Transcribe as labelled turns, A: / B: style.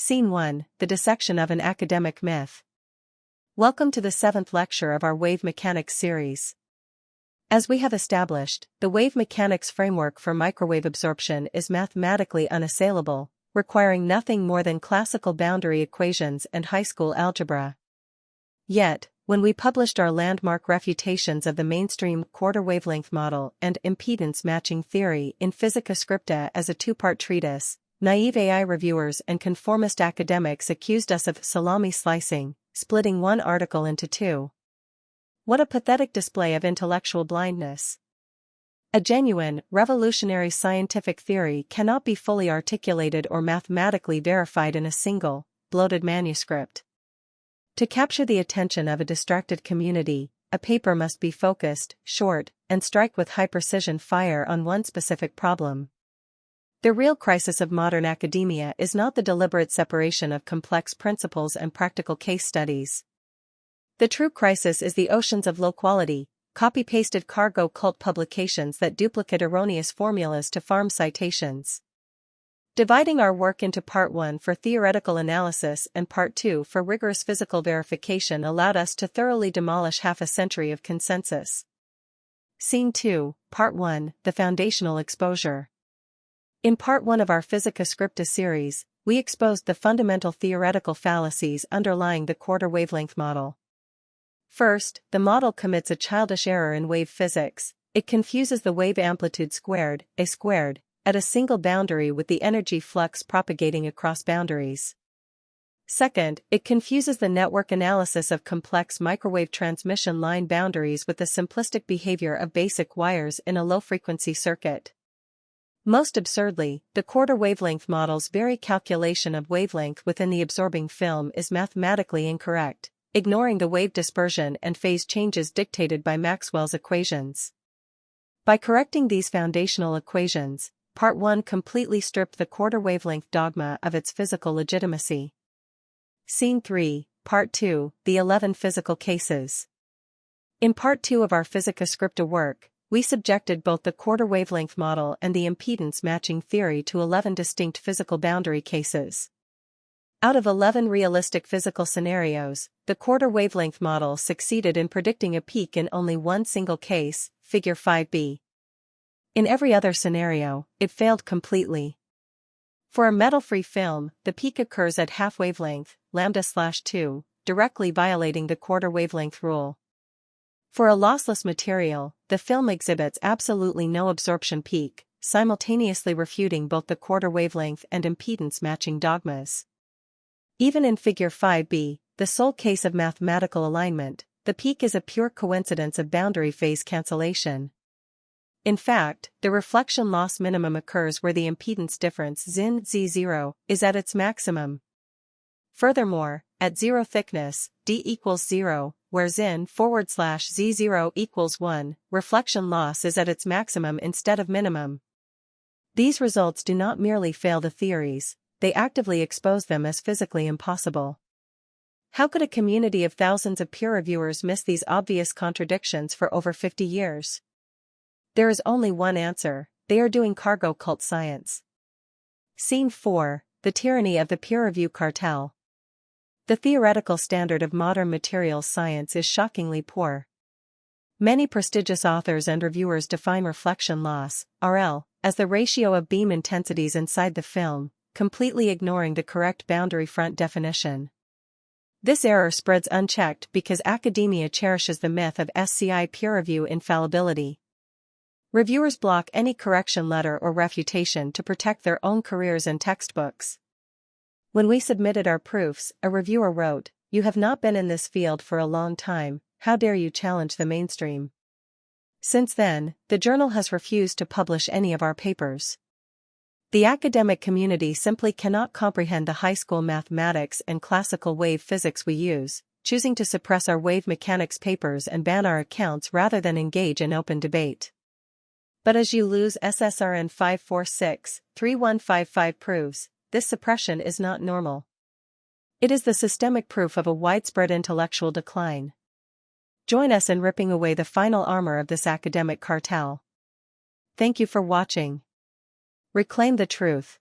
A: Scene 1, The Dissection of an Academic Myth. Welcome to the 7th lecture of our wave mechanics series. As we have established, the wave mechanics framework for microwave absorption is mathematically unassailable, requiring nothing more than classical boundary equations and high school algebra. Yet, when we published our landmark refutations of the mainstream quarter-wavelength model and impedance matching theory in Physica Scripta as a two-part treatise, naive AI reviewers and conformist academics accused us of salami slicing, splitting one article into two. What a pathetic display of intellectual blindness. A genuine, revolutionary scientific theory cannot be fully articulated or mathematically verified in a single, bloated manuscript. To capture the attention of a distracted community, a paper must be focused, short, and strike with high-precision fire on one specific problem. The real crisis of modern academia is not the deliberate separation of complex principles and practical case studies. The true crisis is the oceans of low-quality, copy-pasted cargo cult publications that duplicate erroneous formulas to farm citations. Dividing our work into Part 1 for theoretical analysis and Part 2 for rigorous physical verification allowed us to thoroughly demolish half a century of consensus. Scene 2, Part 1, The Foundational Exposure. In Part 1 of our Physica Scripta series, we exposed the fundamental theoretical fallacies underlying the quarter-wavelength model. First, the model commits a childish error in wave physics. It confuses the wave amplitude squared, A squared, at a single boundary with the energy flux propagating across boundaries. Second, it confuses the network analysis of complex microwave transmission line boundaries with the simplistic behavior of basic wires in a low-frequency circuit. Most absurdly, the quarter-wavelength model's very calculation of wavelength within the absorbing film is mathematically incorrect, ignoring the wave dispersion and phase changes dictated by Maxwell's equations. By correcting these foundational equations, Part 1 completely stripped the quarter-wavelength dogma of its physical legitimacy. Scene 3, Part 2, The 11 Physical Cases. In Part 2 of our Physica Scripta work, we subjected both the quarter-wavelength model and the impedance matching theory to 11 distinct physical boundary cases. Out of 11 realistic physical scenarios, the quarter-wavelength model succeeded in predicting a peak in only one single case, Figure 5b. In every other scenario, it failed completely. For a metal-free film, the peak occurs at half wavelength, lambda/2, directly violating the quarter-wavelength rule. For a lossless material, the film exhibits absolutely no absorption peak, simultaneously refuting both the quarter-wavelength and impedance matching dogmas. Even in Figure 5b, the sole case of mathematical alignment, the peak is a pure coincidence of boundary phase cancellation. In fact, the reflection loss minimum occurs where the impedance difference Zin Z0 is at its maximum. Furthermore, at zero thickness, D equals 0, where Zin/Z0 equals 1, reflection loss is at its maximum instead of minimum. These results do not merely fail the theories, they actively expose them as physically impossible. How could a community of thousands of peer reviewers miss these obvious contradictions for over 50 years? There is only one answer: they are doing cargo cult science. Scene 4, The Tyranny of the Peer Review Cartel. The theoretical standard of modern materials science is shockingly poor. Many prestigious authors and reviewers define reflection loss, RL, as the ratio of beam intensities inside the film, completely ignoring the correct boundary front definition. This error spreads unchecked because academia cherishes the myth of SCI peer review infallibility. Reviewers block any correction letter or refutation to protect their own careers and textbooks. When we submitted our proofs, a reviewer wrote, "You have not been in this field for a long time, how dare you challenge the mainstream?" Since then, the journal has refused to publish any of our papers. The academic community simply cannot comprehend the high school mathematics and classical wave physics we use, choosing to suppress our wave mechanics papers and ban our accounts rather than engage in open debate. But as you lose SSRN 546-3155 proves, this suppression is not normal. It is the systemic proof of a widespread intellectual decline. Join us in ripping away the final armor of this academic cartel. Thank you for watching. Reclaim the truth.